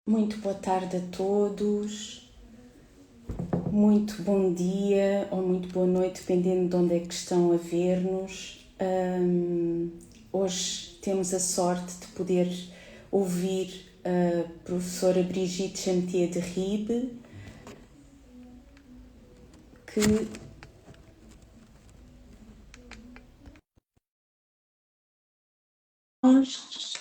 Muito boa tarde a todos, muito bom dia ou muito boa noite, dependendo de onde é que estão a ver-nos. Hoje temos a sorte de poder ouvir a professora Brigitte Chametier de Ribe, que nós,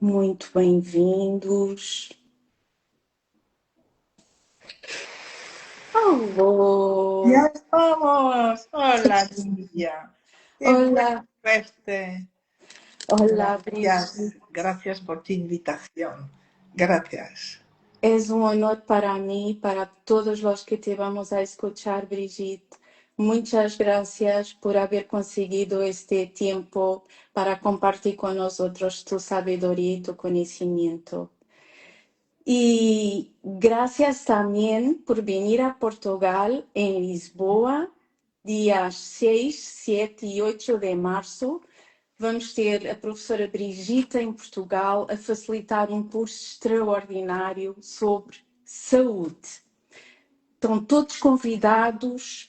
muito bem-vindos. Alô! Ya estamos. Hola, Lidia. Qué bueno Olá, verte. olá Gracias. Brigitte. Gracias por tu invitación. Gracias. Es un honor para mí, para todos los que te vamos a escuchar, Brigitte. Muchas gracias por haber conseguido este tiempo para compartir con nosotros tu sabiduría y tu conocimiento. Y gracias también por venir a Portugal en Lisboa, días 6, 7 e 8 de março. Vamos ter a professora Brigitte em Portugal a facilitar um curso extraordinário sobre saúde. Estão todos convidados,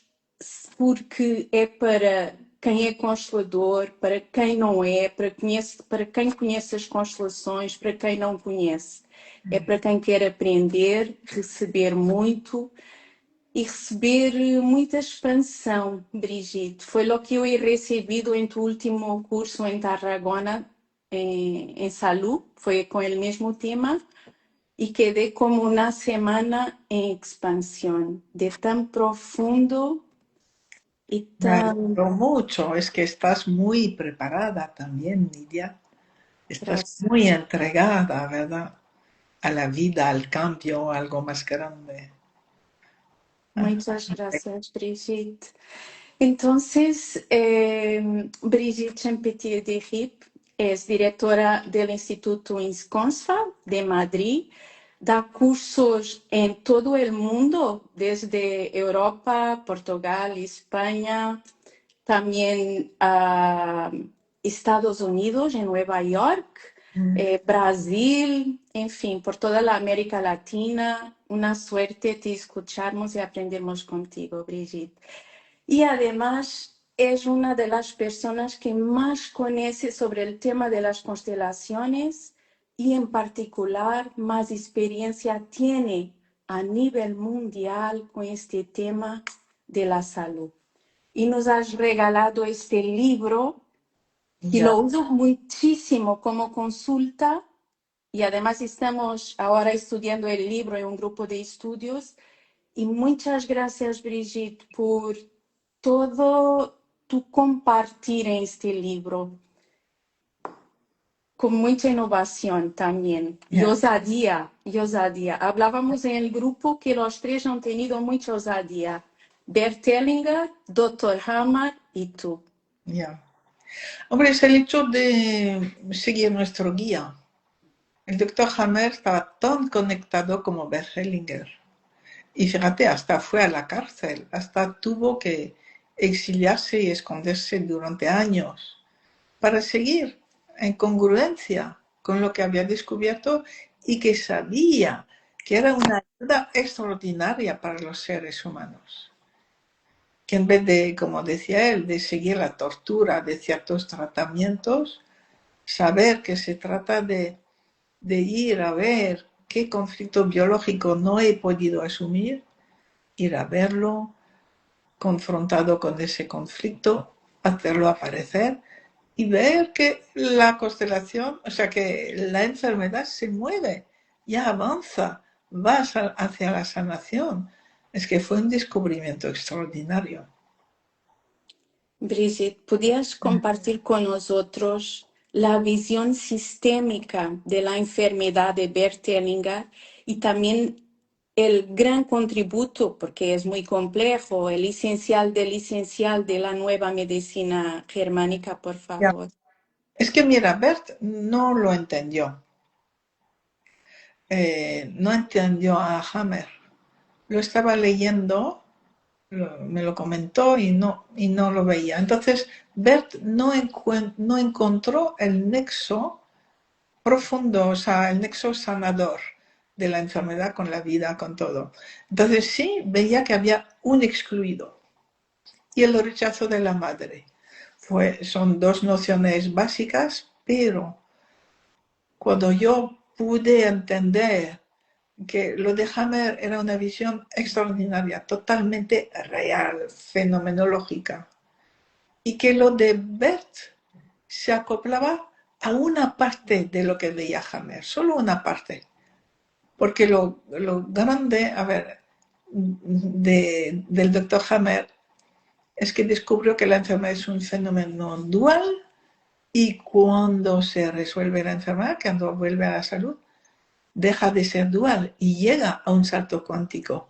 porque é para quem é constelador, para quem não é, para quem conhece as constelações, para quem não conhece. É para quem quer aprender, receber muito e receber muita expansão, Brigitte. Foi lo que eu he recebido em tu último curso em Tarragona, em Salud, foi com o mesmo tema, y quedé como una semana en expansión, de tan profundo y Me tan... alegro mucho. Es que estás muy preparada también, Lidia. Estás muy Gracias. entregada, ¿verdad? A la vida, al cambio, algo más grande. Ah, Muchas gracias, Brigitte. Entonces, Brigitte Champetier de Rip es directora del Instituto INSCONSFA de Madrid. Da cursos en todo el mundo, desde Europa, Portugal, España, también a Estados Unidos, en Nueva York, Brasil, en fin, por toda la América Latina. Una suerte de escucharnos y aprendemos contigo, Brigitte. Y además es una de las personas que más conoce sobre el tema de las constelaciones y en particular más experiencia tiene a nivel mundial con este tema de la salud. Y nos has regalado este libro y ya. lo uso muchísimo como consulta y además estamos ahora estudiando el libro en un grupo de estudios. Y muchas gracias, Brigitte, por todo tu compartir en este libro, con mucha innovación también, y Ya. osadía, y osadía. Hablábamos en el grupo que los tres han tenido mucha osadía. Bert Hellinger, Dr. Hammer y tú. Ya. Hombre, es el hecho de seguir nuestro guía. El doctor Hammer estaba tan conectado como Bert Hellinger. Y fíjate, hasta fue a la cárcel, hasta tuvo que exiliarse y esconderse durante años para seguir en congruencia con lo que había descubierto y que sabía que era una ayuda extraordinaria para los seres humanos. Que en vez de, como decía él, de seguir la tortura de ciertos tratamientos, saber que se trata de ir a ver qué conflicto biológico no he podido asumir, ir a verlo, confrontado con ese conflicto, hacerlo aparecer y ver que la constelación, o sea, que la enfermedad se mueve, ya avanza, va hacia la sanación. Es que fue un descubrimiento extraordinario. Brigitte, ¿podrías compartir con nosotros la visión sistémica de la enfermedad de Bert Hellinger y también el gran contributo, porque es muy complejo, el esencial de la nueva medicina germánica, por Ya. favor? Es que mira, Bert no lo entendió, no entendió a Hammer. Lo estaba leyendo, me lo comentó y no lo veía. Entonces, Bert no encontró el nexo profundo, o sea, el nexo sanador de la enfermedad con la vida, con todo. Entonces sí, veía que había un excluido. Y el rechazo de la madre. Son dos nociones básicas, pero cuando yo pude entender que lo de Hammer era una visión extraordinaria, totalmente real, fenomenológica, y que lo de Bert se acoplaba a una parte de lo que veía Hammer, solo una parte. Porque lo grande, a ver, del doctor Hammer es que descubrió que la enfermedad es un fenómeno dual y cuando se resuelve la enfermedad, cuando vuelve a la salud, deja de ser dual y llega a un salto cuántico,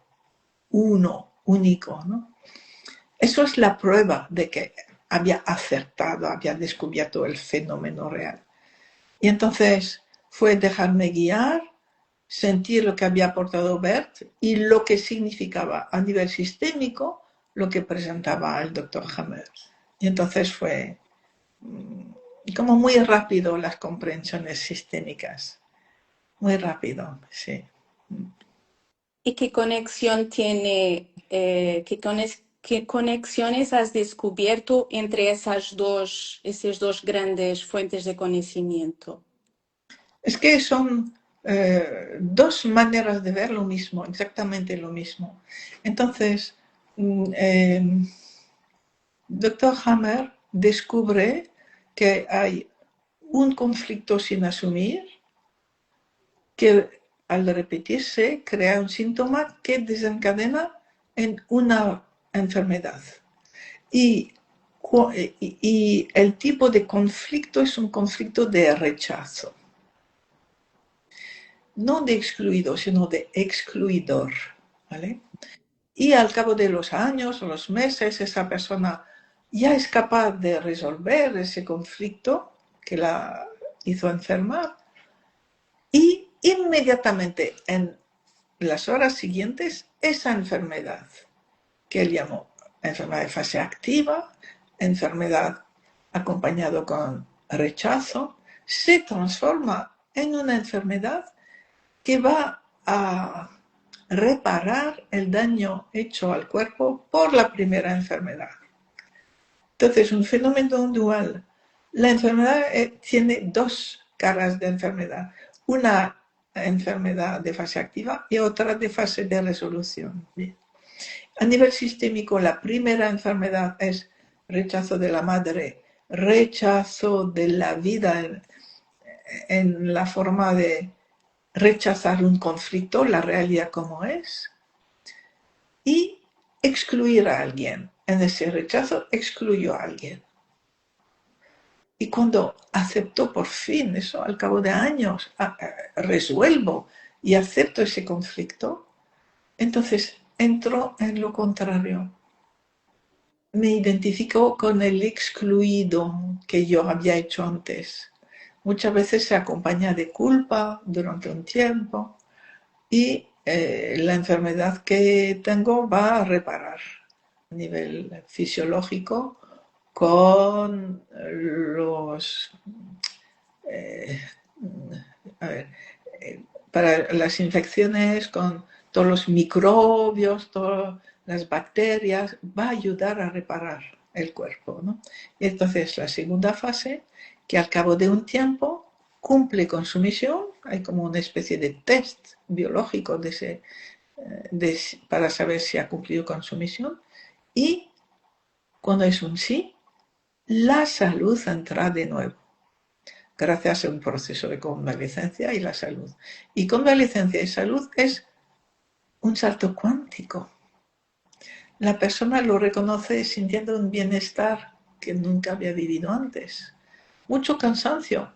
uno, único, ¿no? Eso es la prueba de que había acertado, había descubierto el fenómeno real. Y entonces fue dejarme guiar, sentir lo que había aportado Bert y lo que significaba a nivel sistémico lo que presentaba el doctor Hammer. Y entonces fue como muy rápido las comprensiones sistémicas. Muy rápido, sí. ¿Y qué conexión tiene, qué conexiones has descubierto entre esas dos grandes fuentes de conocimiento? Es que son dos maneras de ver lo mismo, exactamente lo mismo. Entonces, Dr. Hammer descubre que hay un conflicto sin asumir que al repetirse crea un síntoma que desencadena en una enfermedad. Y el tipo de conflicto es un conflicto de rechazo. No de excluido, sino de excluidor. ¿Vale? Y al cabo de los años o los meses, esa persona ya es capaz de resolver ese conflicto que la hizo enfermar y inmediatamente en las horas siguientes esa enfermedad que él llamó enfermedad de fase activa, enfermedad acompañado con rechazo, se transforma en una enfermedad que va a reparar el daño hecho al cuerpo por la primera enfermedad. Entonces, un fenómeno dual. La enfermedad tiene dos caras de enfermedad. Una enfermedad de fase activa y otra de fase de resolución. Bien. A nivel sistémico, la primera enfermedad es rechazo de la madre, rechazo de la vida en la forma de rechazar un conflicto, la realidad como es, y excluir a alguien. En ese rechazo excluyó a alguien. Y cuando aceptó por fin eso, al cabo de años, resuelvo y acepto ese conflicto, entonces entro en lo contrario. Me identifico con el excluido que yo había hecho antes. Muchas veces se acompaña de culpa durante un tiempo y la enfermedad que tengo va a reparar a nivel fisiológico con los a ver, para las infecciones con todos los microbios, todas las bacterias, va a ayudar a reparar el cuerpo, ¿no? Y entonces la segunda fase, que al cabo de un tiempo cumple con su misión, hay como una especie de test biológico para saber si ha cumplido con su misión, y cuando es un sí, la salud entra de nuevo gracias a un proceso de convalecencia y la salud. Y convalecencia y salud es un salto cuántico. La persona lo reconoce sintiendo un bienestar que nunca había vivido antes. Mucho cansancio.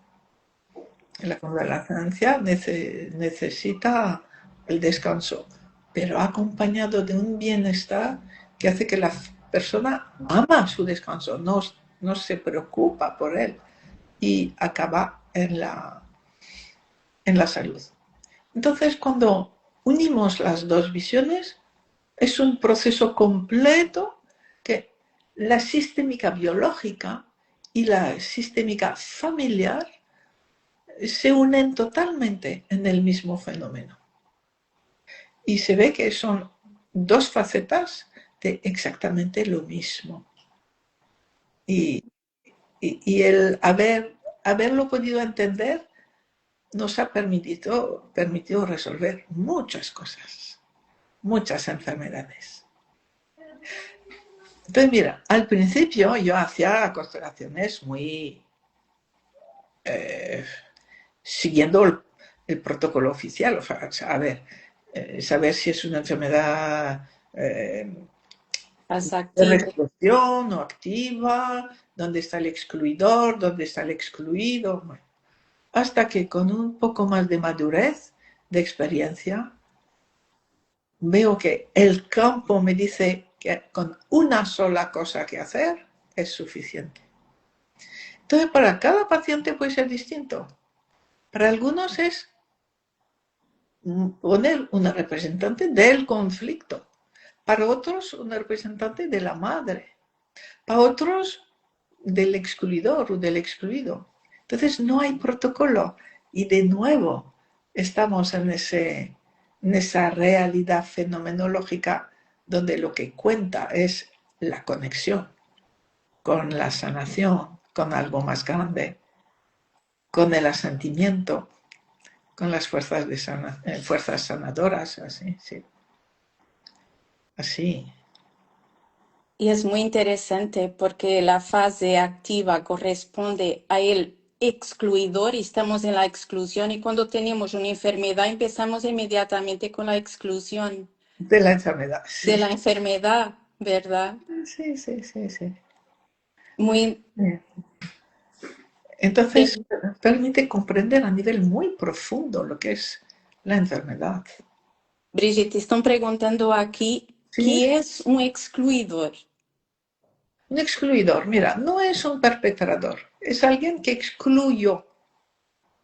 La convalecencia necesita el descanso, pero acompañado de un bienestar que hace que la persona ama su descanso, no se preocupa por él y acaba en la salud. Entonces, cuando unimos las dos visiones, es un proceso completo que la sistémica biológica y la sistémica familiar se unen totalmente en el mismo fenómeno. Y se ve que son dos facetas de exactamente lo mismo. Y, y el haberlo podido entender nos ha permitido resolver muchas cosas, muchas enfermedades. Entonces, mira, al principio yo hacía constelaciones muy siguiendo el protocolo oficial, o sea, saber si es una enfermedad de activo. restricción o activa, dónde está el excluidor, dónde está el excluido. Bueno, hasta que con un poco más de madurez, de experiencia, veo que el campo me dice que con una sola cosa que hacer es suficiente. Entonces, para cada paciente puede ser distinto. Para algunos es poner una representante del conflicto, para otros una representante de la madre, para otros del excluidor o del excluido. Entonces no hay protocolo y de nuevo estamos en esa realidad fenomenológica donde lo que cuenta es la conexión con la sanación, con algo más grande, con el asentimiento, con las fuerzas sanadoras, así, sí. Así. Y es muy interesante porque la fase activa corresponde a el excluidor y estamos en la exclusión y cuando tenemos una enfermedad empezamos inmediatamente con la exclusión De la enfermedad, de sí. la enfermedad, ¿verdad? Sí, sí, sí, sí. Muy, Entonces, permite comprender a nivel muy profundo lo que es la enfermedad. Brigitte, están preguntando aquí, ¿Sí? ¿qué es un excluidor? Un excluidor, mira, no es un perpetrador, es alguien que excluyó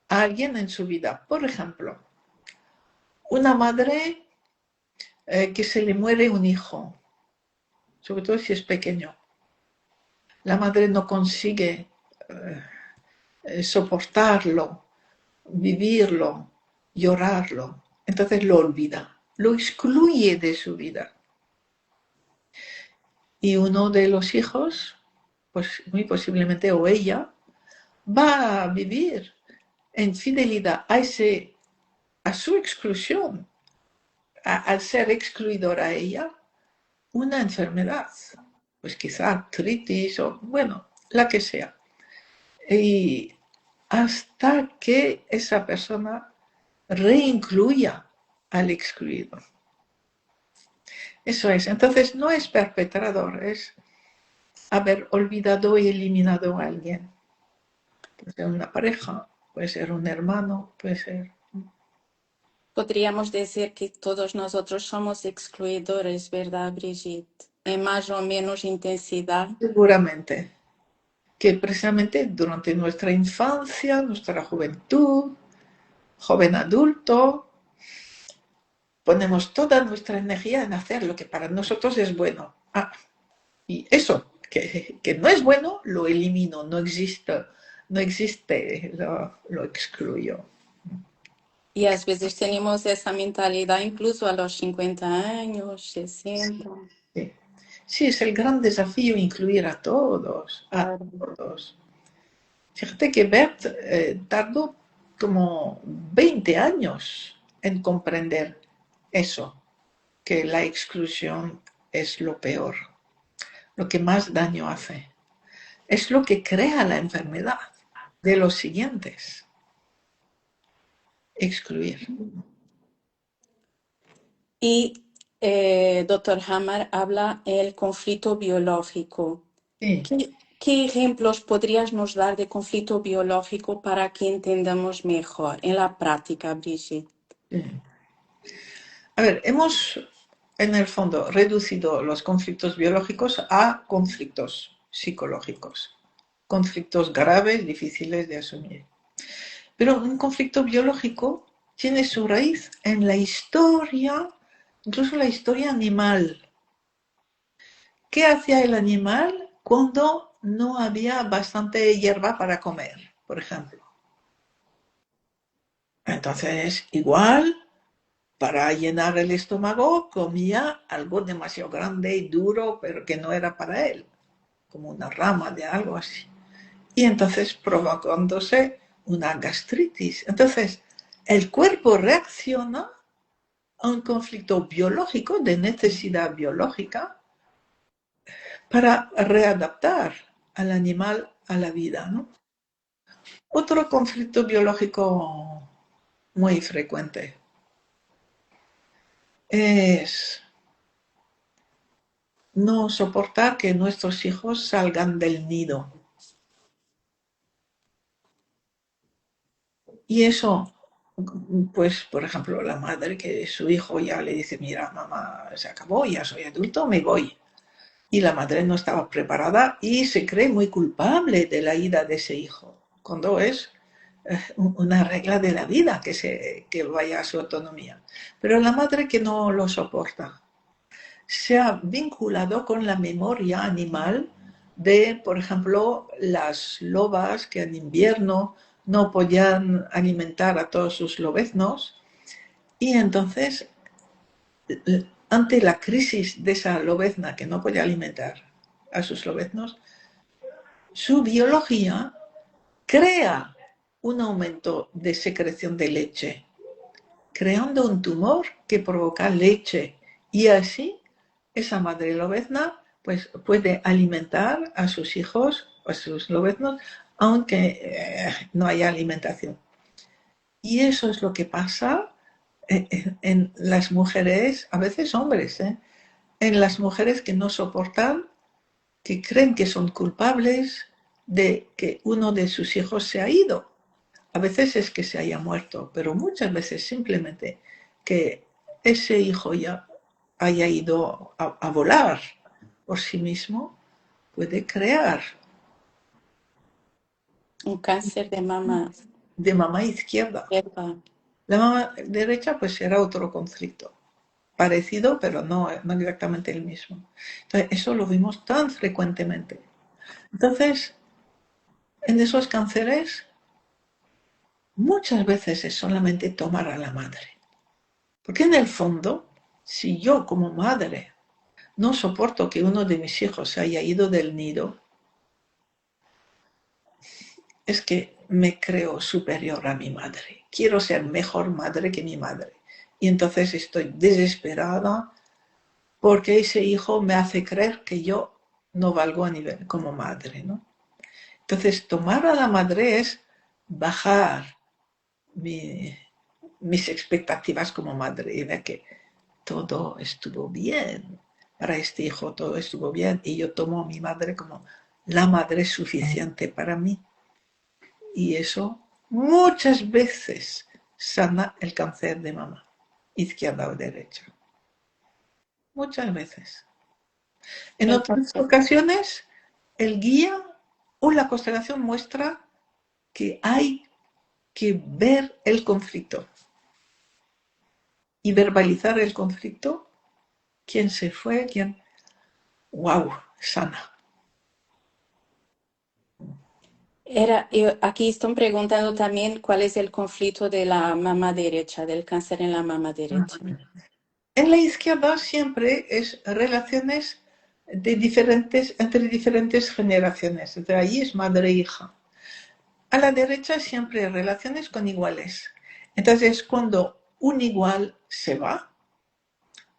a alguien en su vida. Por ejemplo, una madre que se le muere un hijo, sobre todo si es pequeño. La madre no consigue soportarlo, vivirlo, llorarlo. Entonces lo olvida, lo excluye de su vida. Y uno de los hijos, pues muy posiblemente, o ella, va a vivir en fidelidad a su exclusión, al ser excluidor a ella, una enfermedad, pues quizá artritis o, bueno, la que sea. Y hasta que esa persona reincluya al excluido. Eso es. Entonces no es perpetrador, es haber olvidado y eliminado a alguien. Puede ser una pareja, puede ser un hermano, puede ser. Podríamos decir que todos nosotros somos excluidores, ¿verdad, Brigitte? En más o menos intensidad. Seguramente que precisamente durante nuestra infancia, nuestra juventud, joven adulto, ponemos toda nuestra energía en hacer lo que para nosotros es bueno. Ah, y eso, que no es bueno, lo elimino, no existe, no existe, lo excluyo. Y a veces tenemos esa mentalidad incluso a los 50 años, Sí, 60. sí. Sí, es el gran desafío incluir a todos, a Claro. todos. Fíjate que Bert tardó como 20 años en comprender eso, que la exclusión es lo peor, lo que más daño hace. Es lo que crea la enfermedad de los siguientes. Excluir. Y doctor Hammer habla el conflicto biológico. Sí, ¿Qué ejemplos podrías nos dar de conflicto biológico para que entendamos mejor en la práctica, Brigitte? sí. A ver, hemos en el fondo reducido los conflictos biológicos a conflictos psicológicos, conflictos graves, difíciles de asumir. Pero un conflicto biológico tiene su raíz en la historia, incluso la historia animal. ¿Qué hacía el animal cuando no había bastante hierba para comer, por ejemplo? Entonces, igual, para llenar el estómago, comía algo demasiado grande y duro, pero que no era para él, como una rama de algo así. Y entonces provocándose una gastritis. Entonces, el cuerpo reacciona a un conflicto biológico, de necesidad biológica, para readaptar al animal a la vida, ¿no? Otro conflicto biológico muy frecuente es no soportar que nuestros hijos salgan del nido. Y eso, pues, por ejemplo, la madre que su hijo ya le dice, mira, mamá, se acabó, ya soy adulto, me voy. Y la madre no estaba preparada y se cree muy culpable de la ida de ese hijo, cuando es una regla de la vida que vaya a su autonomía. Pero la madre que no lo soporta se ha vinculado con la memoria animal de, por ejemplo, las lobas que en invierno no podían alimentar a todos sus lobeznos y entonces ante la crisis de esa lobezna que no podía alimentar a sus lobeznos, su biología crea un aumento de secreción de leche, creando un tumor que provoca leche y así esa madre lobezna pues, puede alimentar a sus hijos, a sus lobeznos, aunque no haya alimentación. Y eso es lo que pasa en las mujeres, a veces hombres, en las mujeres que no soportan, que creen que son culpables de que uno de sus hijos se ha ido. A veces es que se haya muerto, pero muchas veces simplemente que ese hijo ya haya ido a volar por sí mismo puede crear Un cáncer de mama. de mamá izquierda. Epa. La mamá derecha pues será otro conflicto, parecido pero no exactamente el mismo. Entonces, eso lo vimos tan frecuentemente. Entonces, en esos cánceres muchas veces es solamente tomar a la madre. Porque en el fondo, si yo como madre no soporto que uno de mis hijos se haya ido del nido, es que me creo superior a mi madre. Quiero ser mejor madre que mi madre. Y entonces estoy desesperada porque ese hijo me hace creer que yo no valgo a nivel como madre, ¿no? Entonces, tomar a la madre es bajar mis expectativas como madre y ver que todo estuvo bien. Para este hijo todo estuvo bien y yo tomo a mi madre como la madre suficiente para mí. Y eso muchas veces sana el cáncer de mama, izquierda o derecha. Muchas veces. En otras Entonces, ocasiones, el guía o la constelación muestra que hay que ver el conflicto y verbalizar el conflicto. ¿Quién se fue? ¿Quién? ¡Wow! Sana. aquí están preguntando también cuál es el conflicto de la mama derecha, del cáncer en la mama derecha. En la izquierda siempre es relaciones entre diferentes generaciones. Entonces, ahí es madre e hija. A la derecha siempre relaciones con iguales. Entonces, cuando un igual se va,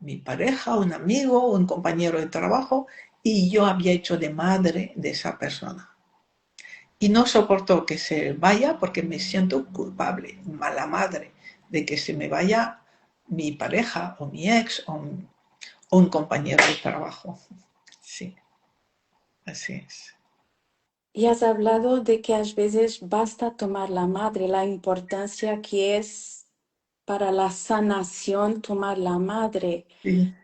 mi pareja, un amigo, un compañero de trabajo, y yo había hecho de madre de esa persona. Y no soporto que se vaya porque me siento culpable, mala madre, de que se me vaya mi pareja o mi ex o un compañero de trabajo. Sí, así es. Y has hablado de que a veces basta tomar la madre, la importancia que es para la sanación tomar la madre. Sí,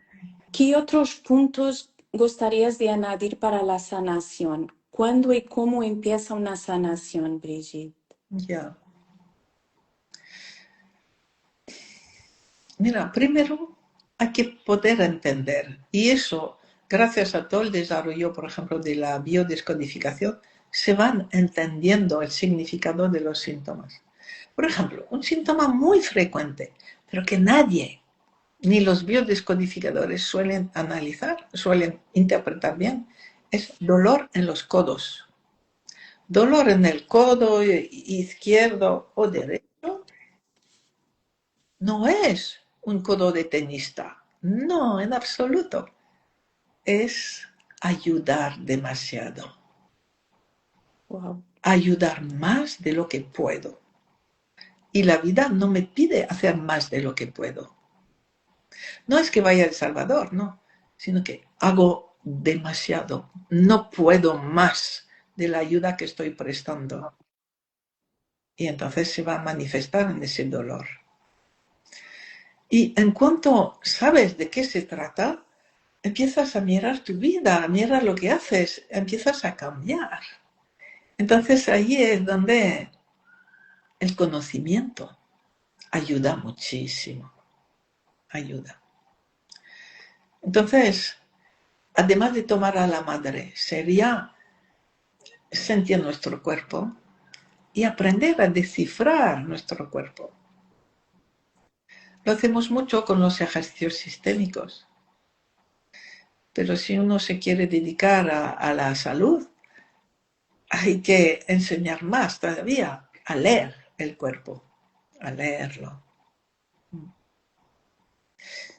¿Qué otros puntos gustarías de añadir para la sanación? ¿Cuándo y cómo empieza una sanación, Brigitte? ya. Mira, primero hay que poder entender, y eso, gracias a todo el desarrollo, por ejemplo, de la biodescodificación, se van entendiendo el significado de los síntomas. Por ejemplo, un síntoma muy frecuente, pero que nadie, ni los biodescodificadores suelen analizar, suelen interpretar bien, es dolor en los codos. Dolor en el codo izquierdo o derecho no es un codo de tenista, no, en absoluto. Es ayudar demasiado, Wow. ayudar más de lo que puedo. Y la vida no me pide hacer más de lo que puedo. No es que vaya a El Salvador, no, sino que hago demasiado, no puedo más de la ayuda que estoy prestando. Y entonces se va a manifestar en ese dolor. Y en cuanto sabes de qué se trata, empiezas a mirar tu vida, a mirar lo que haces, empiezas a cambiar. Entonces ahí es donde el conocimiento ayuda muchísimo, ayuda. Entonces, además de tomar a la madre, sería sentir nuestro cuerpo y aprender a descifrar nuestro cuerpo. Lo hacemos mucho con los ejercicios sistémicos, pero si uno se quiere dedicar a la salud, hay que enseñar más todavía a leer el cuerpo, a leerlo.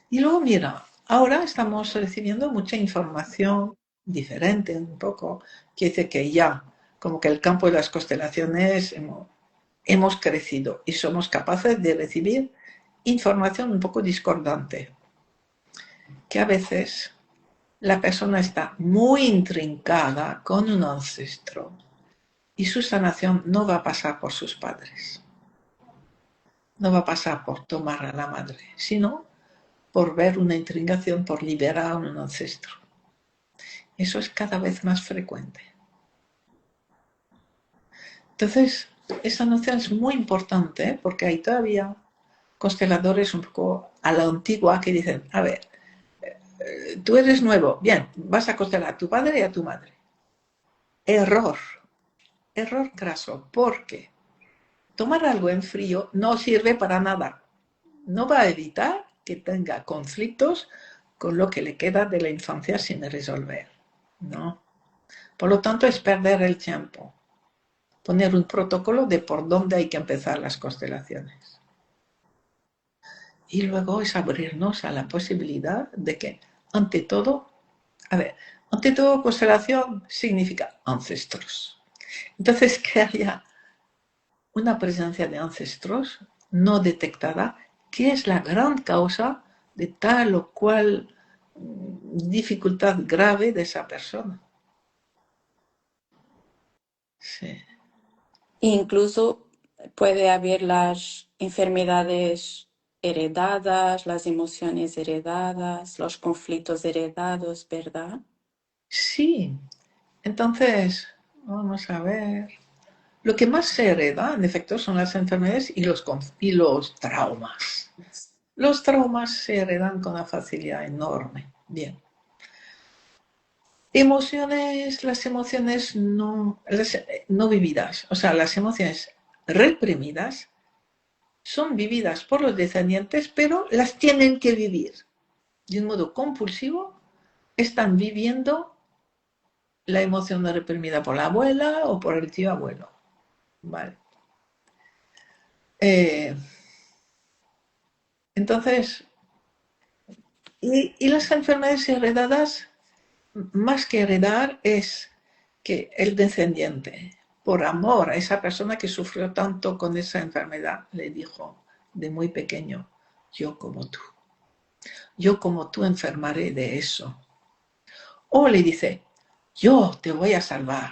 Y luego, mira, ahora estamos recibiendo mucha información diferente un poco, que dice que ya, como que el campo de las constelaciones hemos crecido y somos capaces de recibir información un poco discordante, que a veces la persona está muy intrincada con un ancestro y su sanación no va a pasar por sus padres, no va a pasar por tomar a la madre, sino por ver una intrincación, por liberar a un ancestro. Eso es cada vez más frecuente. Entonces, esa noción es muy importante porque hay todavía consteladores un poco a la antigua que dicen, a ver, tú eres nuevo, bien, vas a constelar a tu padre y a tu madre. Error, error craso, porque tomar algo en frío no sirve para nada. No va a evitar que tenga conflictos con lo que le queda de la infancia sin resolver. No. Por lo tanto, es perder el tiempo. Poner un protocolo de por dónde hay que empezar las constelaciones. Y luego es abrirnos a la posibilidad de que, ante todo, ante todo, constelación significa ancestros. Entonces, que haya una presencia de ancestros no detectada, que es la gran causa de tal o cual dificultad grave de esa persona. Sí. Incluso puede haber las enfermedades heredadas, las emociones heredadas, los conflictos heredados, ¿verdad? Sí, entonces, vamos a ver. Lo que más se hereda, en efecto, son las enfermedades y los traumas. Los traumas se heredan con una facilidad enorme. Bien. Emociones, las emociones no vividas, o sea, las emociones reprimidas son vividas por los descendientes, pero las tienen que vivir. De un modo compulsivo, están viviendo la emoción reprimida por la abuela o por el tío abuelo. Vale. Entonces, y las enfermedades heredadas, más que heredar, es que el descendiente, por amor a esa persona que sufrió tanto con esa enfermedad, le dijo de muy pequeño, yo como tú enfermaré de eso. O le dice, yo te voy a salvar,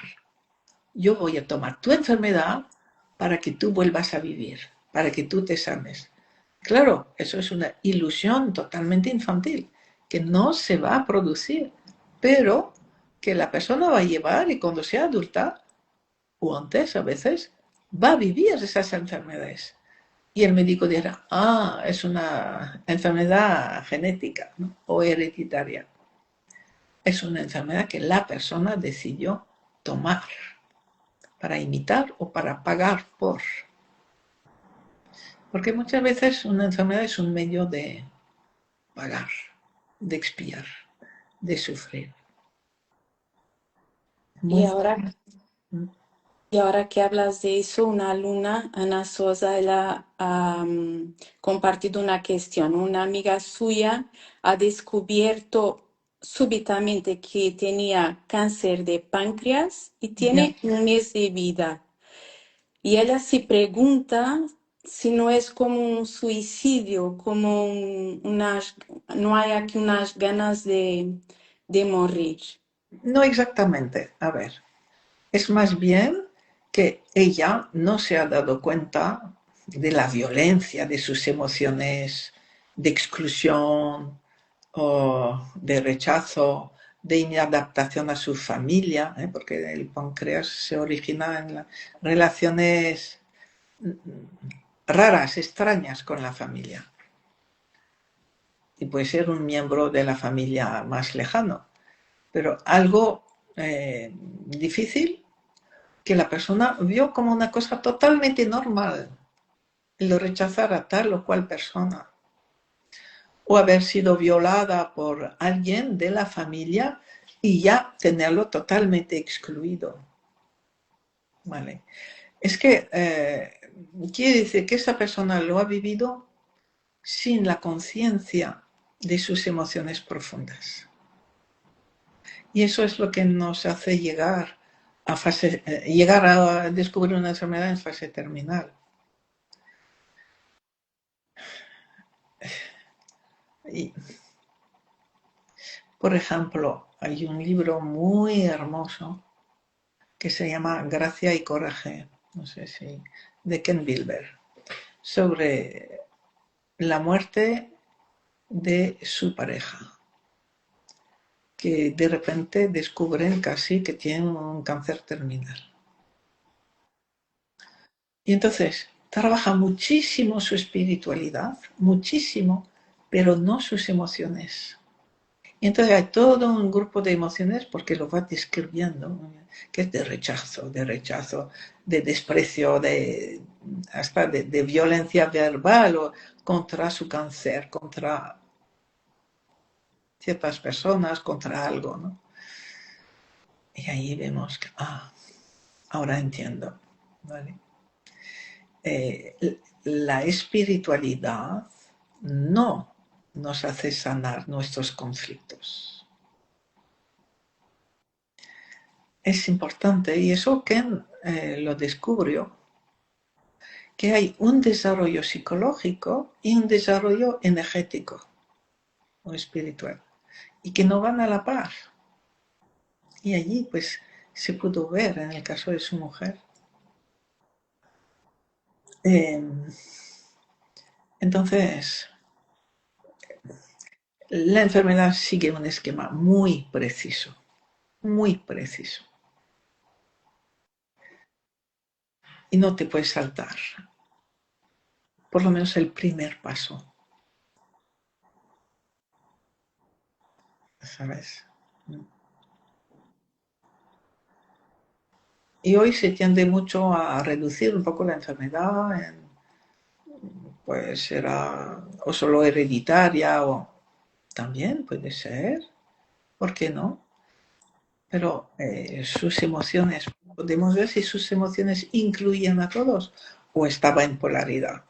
yo voy a tomar tu enfermedad para que tú vuelvas a vivir, para que tú te sanes. Claro, eso es una ilusión totalmente infantil, que no se va a producir, pero que la persona va a llevar y cuando sea adulta, o antes a veces, va a vivir esas enfermedades. Y el médico dirá, es una enfermedad genética, ¿no? O hereditaria. Es una enfermedad que la persona decidió tomar para imitar o para pagar por. Porque muchas veces una enfermedad es un medio de pagar, de expiar, de sufrir. Y Muy. ahora, y ahora que hablas de eso, una alumna, Ana Sosa, ella ha compartido una cuestión. Una amiga suya ha descubierto súbitamente que tenía cáncer de páncreas y Ya. tiene un mes de vida. Y ella se pregunta si no es como un suicidio, como no hay aquí unas ganas de morir. No exactamente. A ver, es más bien que ella no se ha dado cuenta de la violencia de sus emociones de exclusión o de rechazo, de inadaptación a su familia, porque el páncreas se origina en relaciones raras, extrañas con la familia. Y puede ser un miembro de la familia más lejano, pero algo difícil que la persona vio como una cosa totalmente normal, el rechazar a tal o cual persona, o haber sido violada por alguien de la familia y ya tenerlo totalmente excluido. ¿Vale? Es que quiere decir que esa persona lo ha vivido sin la conciencia de sus emociones profundas. Y eso es lo que nos hace llegar a descubrir una enfermedad en fase terminal. Y, por ejemplo, hay un libro muy hermoso que se llama Gracia y Coraje, no sé si, de Ken Wilber, sobre la muerte de su pareja, que de repente descubren casi que tienen un cáncer terminal. Y entonces trabaja muchísimo su espiritualidad, muchísimo, pero no sus emociones. Y entonces hay todo un grupo de emociones porque lo va describiendo, que es de rechazo, de desprecio, hasta de violencia verbal o contra su cáncer, contra ciertas personas, contra algo, ¿no? Y ahí vemos que, ahora entiendo, ¿vale? La espiritualidad no nos hace sanar nuestros conflictos. Es importante, y eso Ken lo descubrió, que hay un desarrollo psicológico y un desarrollo energético o espiritual, y que no van a la par. Y allí pues se pudo ver en el caso de su mujer. Eh, entonces, la enfermedad sigue un esquema muy preciso, muy preciso. Y no te puedes saltar, por lo menos el primer paso, ¿sabes? Y hoy se tiende mucho a reducir un poco la enfermedad, pues será o solo hereditaria o también puede ser, ¿por qué no? Pero sus emociones, podemos ver si sus emociones incluían a todos o estaba en polaridad.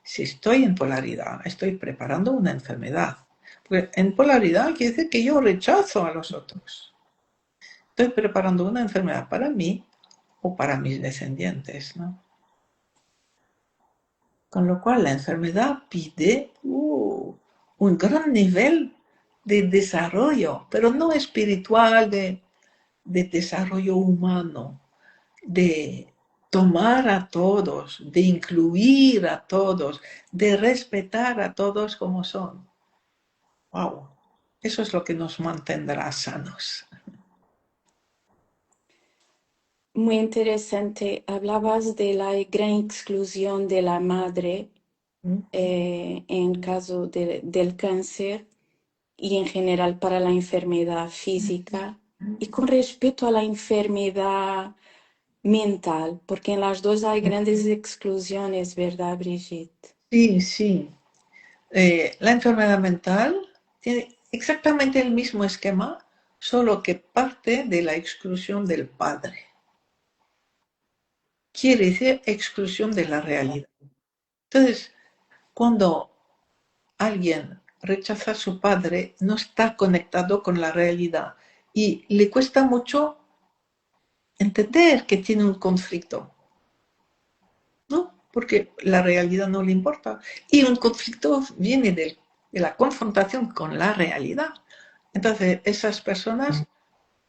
Si estoy en polaridad, estoy preparando una enfermedad. Porque en polaridad quiere decir que yo rechazo a los otros. Estoy preparando una enfermedad para mí o para mis descendientes, ¿no? Con lo cual la enfermedad pide un gran nivel de desarrollo, pero no espiritual, de desarrollo humano, de tomar a todos, de incluir a todos, de respetar a todos como son. ¡Wow! Eso es lo que nos mantendrá sanos. Muy interesante. Hablabas de la gran exclusión de la madre ¿Mm? en caso del cáncer y en general para la enfermedad física. Y con respecto a la enfermedad mental, porque en las dos hay grandes exclusiones, ¿verdad, Brigitte? Sí, sí. La enfermedad mental tiene exactamente el mismo esquema, solo que parte de la exclusión del padre. Quiere decir exclusión de la realidad. Entonces, cuando alguien rechaza a su padre, no está conectado con la realidad y le cuesta mucho entender que tiene un conflicto, ¿no? Porque la realidad no le importa. Y un conflicto viene de la confrontación con la realidad. Entonces, esas personas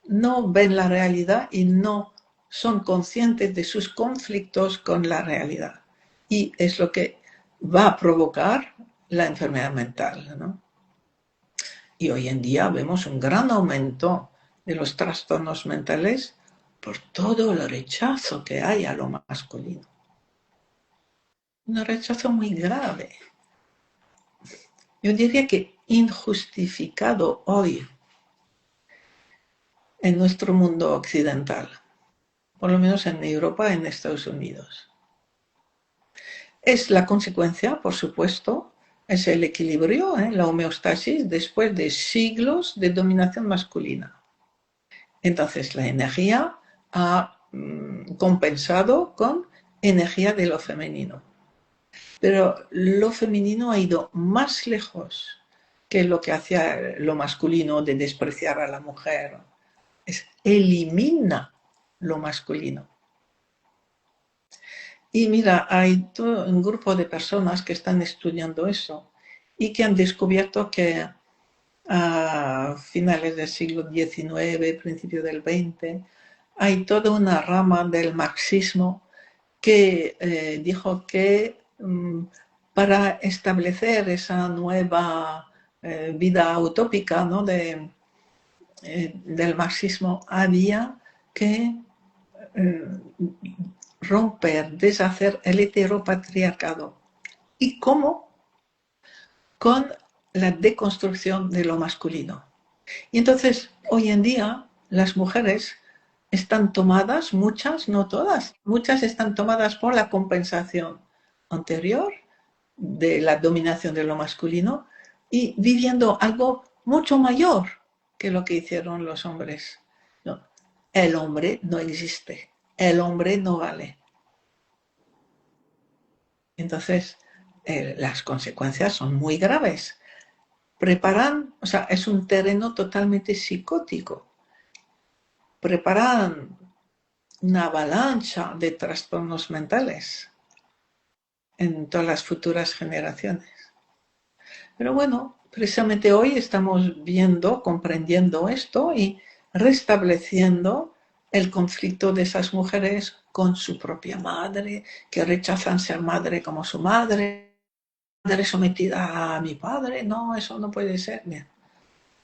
no ven la realidad y no son conscientes de sus conflictos con la realidad. Y es lo que va a provocar la enfermedad mental, ¿no? Y hoy en día vemos un gran aumento de los trastornos mentales por todo el rechazo que hay a lo masculino. Un rechazo muy grave. Yo diría que injustificado hoy en nuestro mundo occidental, por lo menos en Europa, en Estados Unidos. Es la consecuencia, por supuesto, es el equilibrio, la homeostasis después de siglos de dominación masculina. Entonces la energía ha compensado con energía de lo femenino. Pero lo femenino ha ido más lejos que lo que hacía lo masculino de despreciar a la mujer. Elimina lo masculino. Y mira, hay todo un grupo de personas que están estudiando eso y que han descubierto que a finales del siglo XIX, principio del XX, hay toda una rama del marxismo que dijo que para establecer esa nueva vida utópica, ¿no? Del marxismo había que romper, deshacer el heteropatriarcado. ¿Y cómo? Con la deconstrucción de lo masculino. Y entonces, hoy en día, las mujeres están tomadas, muchas, no todas, muchas están tomadas por la compensación anterior de la dominación de lo masculino y viviendo algo mucho mayor que lo que hicieron los hombres. No, el hombre no existe, el hombre no vale. Entonces, las consecuencias son muy graves. Preparan, o sea, es un terreno totalmente psicótico. Preparan una avalancha de trastornos mentales en todas las futuras generaciones. Pero bueno, precisamente hoy estamos viendo, comprendiendo esto y restableciendo el conflicto de esas mujeres con su propia madre, que rechazan ser madre como su madre sometida a mi padre, no, eso no puede ser. Bien,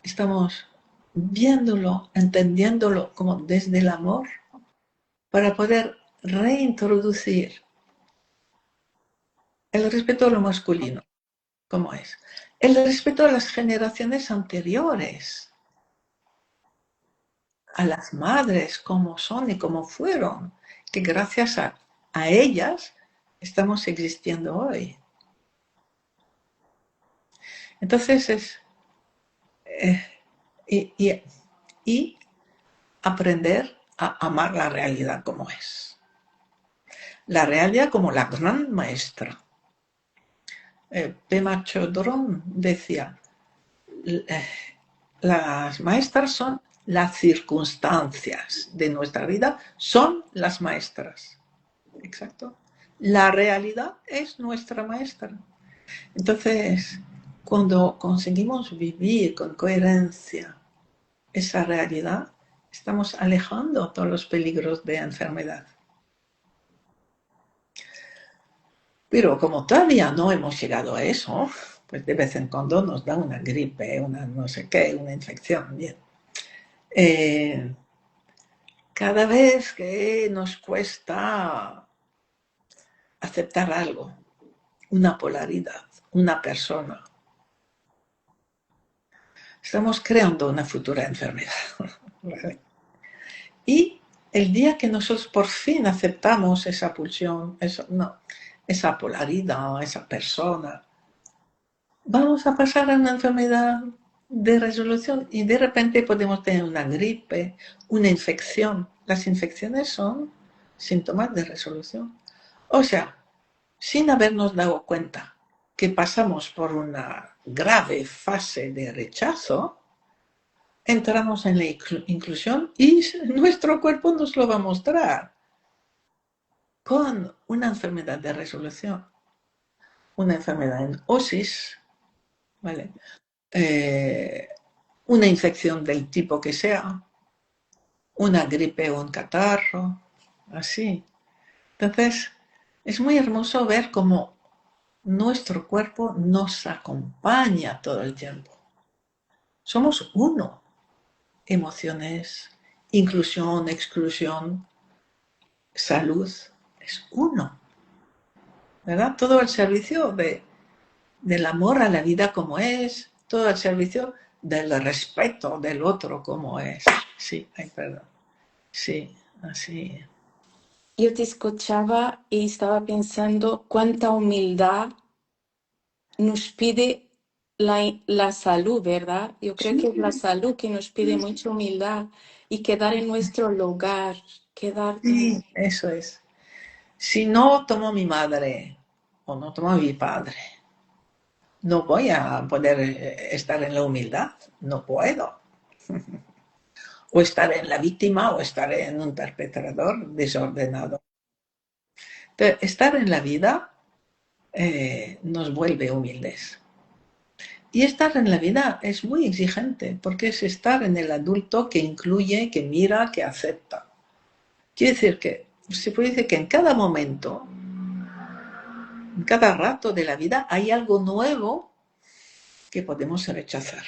estamos viéndolo, entendiéndolo como desde el amor para poder reintroducir el respeto a lo masculino, como es, el respeto a las generaciones anteriores, a las madres, como son y como fueron, que gracias a ellas estamos existiendo hoy. Entonces es y aprender a amar la realidad como es. La realidad como la gran maestra. Pema Chodron decía, las maestras son las circunstancias de nuestra vida, son las maestras. Exacto. La realidad es nuestra maestra. Entonces, cuando conseguimos vivir con coherencia esa realidad, estamos alejando todos los peligros de enfermedad. Pero como todavía no hemos llegado a eso, pues de vez en cuando nos da una gripe, una no sé qué, una infección. Bien. Cada vez que nos cuesta aceptar algo, una polaridad, una persona, estamos creando una futura enfermedad. ¿Vale? Y el día que nosotros por fin aceptamos esa pulsión, esa polaridad, esa persona, vamos a pasar a una enfermedad de resolución y de repente podemos tener una gripe, una infección. Las infecciones son síntomas de resolución. O sea, sin habernos dado cuenta que pasamos por una grave fase de rechazo, entramos en la inclusión y nuestro cuerpo nos lo va a mostrar con una enfermedad de resolución, una enfermedad en OSIS, ¿vale? Una infección del tipo que sea, una gripe o un catarro, así. Entonces, es muy hermoso ver cómo nuestro cuerpo nos acompaña todo el tiempo. Somos uno. Emociones, inclusión, exclusión, salud, es uno. ¿Verdad? Todo al servicio del amor a la vida como es, todo al servicio del respeto del otro como es. Sí, ay, perdón. Sí, así. Yo te escuchaba y estaba pensando cuánta humildad nos pide la salud, ¿verdad? Yo creo Sí, que es la salud que nos pide mucha humildad y quedar en nuestro lugar, quedar... sí, eso es. Si no tomo mi madre o no tomo mi padre, no voy a poder estar en la humildad, no puedo. O estar en la víctima o estar en un perpetrador desordenado. Pero estar en la vida nos vuelve humildes. Y estar en la vida es muy exigente, porque es estar en el adulto que incluye, que mira, que acepta. Quiere decir que se puede decir que en cada momento, en cada rato de la vida, hay algo nuevo que podemos rechazar.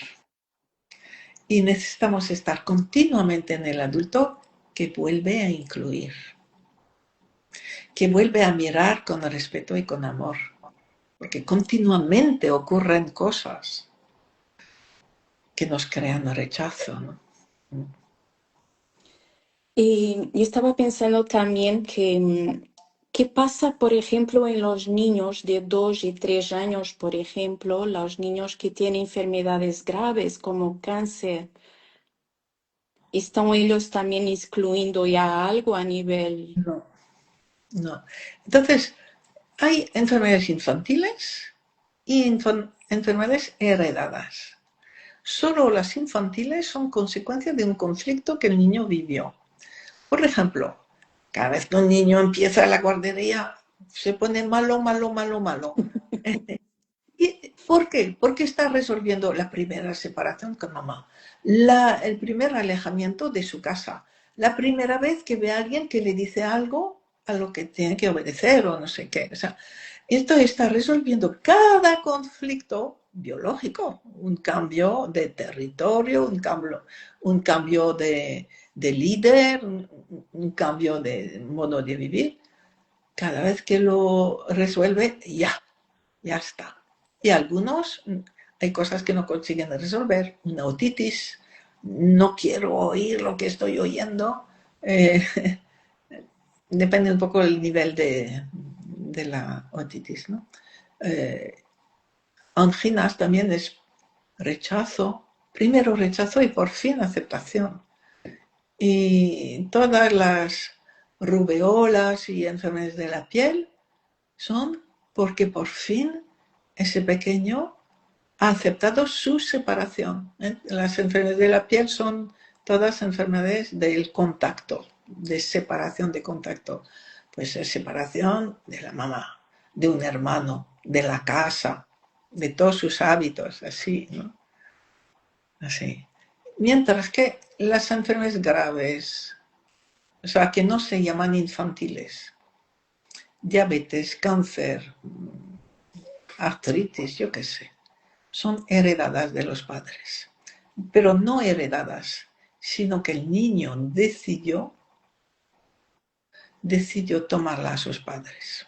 Y necesitamos estar continuamente en el adulto que vuelve a incluir, que vuelve a mirar con respeto y con amor, porque continuamente ocurren cosas que nos crean rechazo, ¿no? Y yo estaba pensando también que, ¿qué pasa, por ejemplo, en los niños de 2 y 3 años, por ejemplo, los niños que tienen enfermedades graves como cáncer? ¿Están ellos también excluyendo ya algo a nivel... No, no. Entonces, hay enfermedades infantiles y enfermedades heredadas. Solo las infantiles son consecuencia de un conflicto que el niño vivió. Por ejemplo, cada vez que un niño empieza la guardería, se pone malo, malo, malo, malo. ¿Y por qué? Porque está resolviendo la primera separación con mamá, el primer alejamiento de su casa, la primera vez que ve a alguien que le dice algo a lo que tiene que obedecer o no sé qué. O sea, esto está resolviendo cada conflicto biológico, un cambio de territorio, un cambio de líder, un cambio de modo de vivir. Cada vez que lo resuelve, ya está. Y algunos, hay cosas que no consiguen resolver, una otitis, no quiero oír lo que estoy oyendo. Eh, Depende un poco del nivel de la otitis, ¿no? Anginas también es rechazo, primero rechazo y por fin aceptación. Y todas las rubeolas y enfermedades de la piel son porque por fin ese pequeño ha aceptado su separación. Las enfermedades de la piel son todas enfermedades del contacto, de separación de contacto. Pues es separación de la mamá, de un hermano, de la casa, de todos sus hábitos, así, ¿no? Así. Mientras que las enfermedades graves, o sea, que no se llaman infantiles, diabetes, cáncer, artritis, yo qué sé, son heredadas de los padres, pero no heredadas, sino que el niño decidió tomarla a sus padres.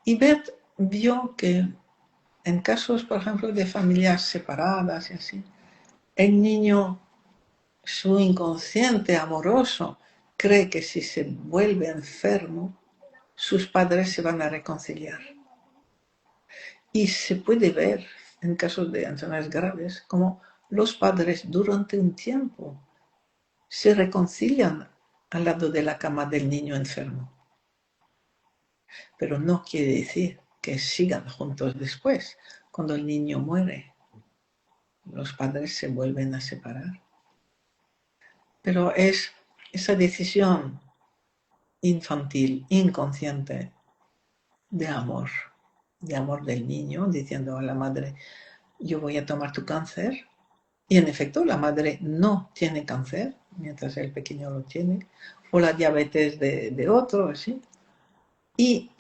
Y Beth vio que en casos, por ejemplo, de familias separadas y así, el niño su inconsciente amoroso cree que si se vuelve enfermo, sus padres se van a reconciliar. Y se puede ver en casos de enfermedades graves como los padres durante un tiempo se reconcilian al lado de la cama del niño enfermo. Pero no quiere decir que sigan juntos después. Cuando el niño muere, los padres se vuelven a separar. Pero es esa decisión infantil, inconsciente, de amor del niño, diciendo a la madre, yo voy a tomar tu cáncer. Y en efecto, la madre no tiene cáncer, mientras el pequeño lo tiene, o la diabetes de otro, ¿sí? Y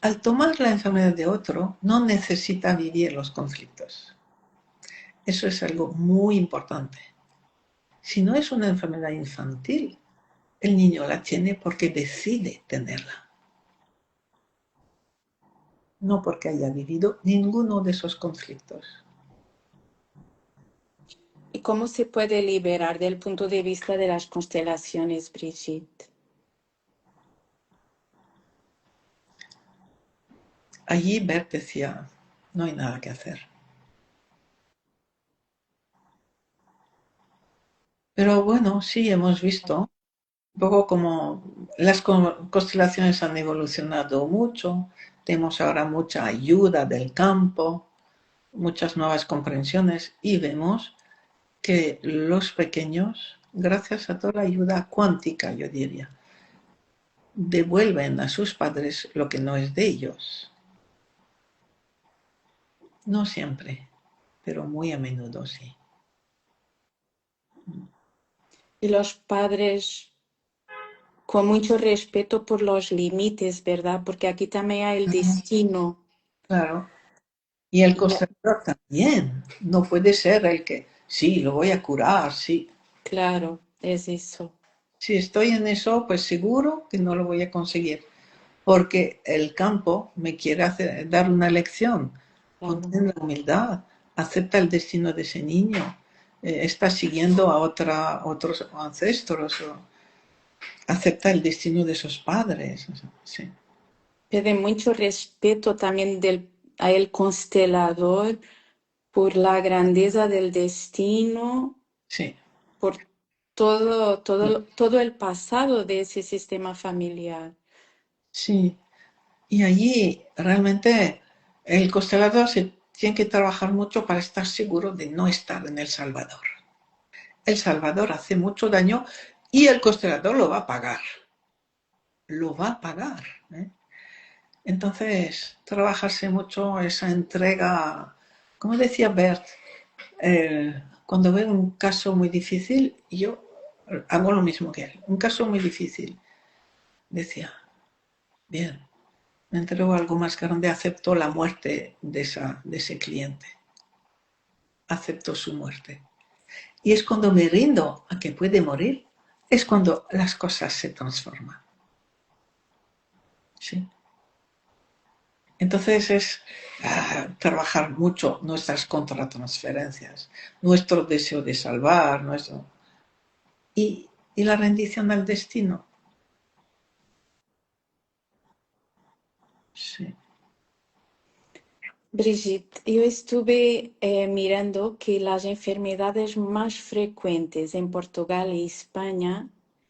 al tomar la enfermedad de otro, no necesita vivir los conflictos. Eso es algo muy importante. Si no es una enfermedad infantil, el niño la tiene porque decide tenerla, no porque haya vivido ninguno de esos conflictos. ¿Y cómo se puede liberar del punto de vista de las constelaciones, Brigitte? Allí Bert decía, no hay nada que hacer. Pero bueno, sí hemos visto un poco como las constelaciones han evolucionado mucho, tenemos ahora mucha ayuda del campo, muchas nuevas comprensiones y vemos que los pequeños, gracias a toda la ayuda cuántica, yo diría, devuelven a sus padres lo que no es de ellos. No siempre, pero muy a menudo sí. Y los padres con mucho respeto por los límites, ¿verdad? Porque aquí también hay el destino. Claro. Y el Y constelador también. No puede ser el que, sí, lo voy a curar, sí. claro, es eso. Si estoy en eso, pues seguro que no lo voy a conseguir. Porque el campo me quiere dar una lección. Claro. Contén la humildad, acepta el destino de ese niño, está siguiendo a otros ancestros, o acepta el destino de sus padres. Sí, Pide mucho respeto también a el constelador por la grandeza del destino, sí, por todo el pasado de ese sistema familiar. sí. Y allí realmente el constelador se tiene que trabajar mucho para estar seguro de no estar en El Salvador. El Salvador hace mucho daño y el constelador lo va a pagar. Lo va a pagar. ¿Eh? Entonces, trabajarse mucho esa entrega, como decía Bert, cuando veo un caso muy difícil, yo hago lo mismo que él. Un caso muy difícil. Decía, bien, me entrego algo más grande, acepto la muerte de ese cliente. Acepto su muerte. Y es cuando me rindo a que puede morir, es cuando las cosas se transforman. ¿Sí? Entonces es trabajar mucho nuestras contratransferencias, nuestro deseo de salvar, y la rendición al destino. Sí. Brigitte, yo estuve mirando que las enfermedades más frecuentes en Portugal y España,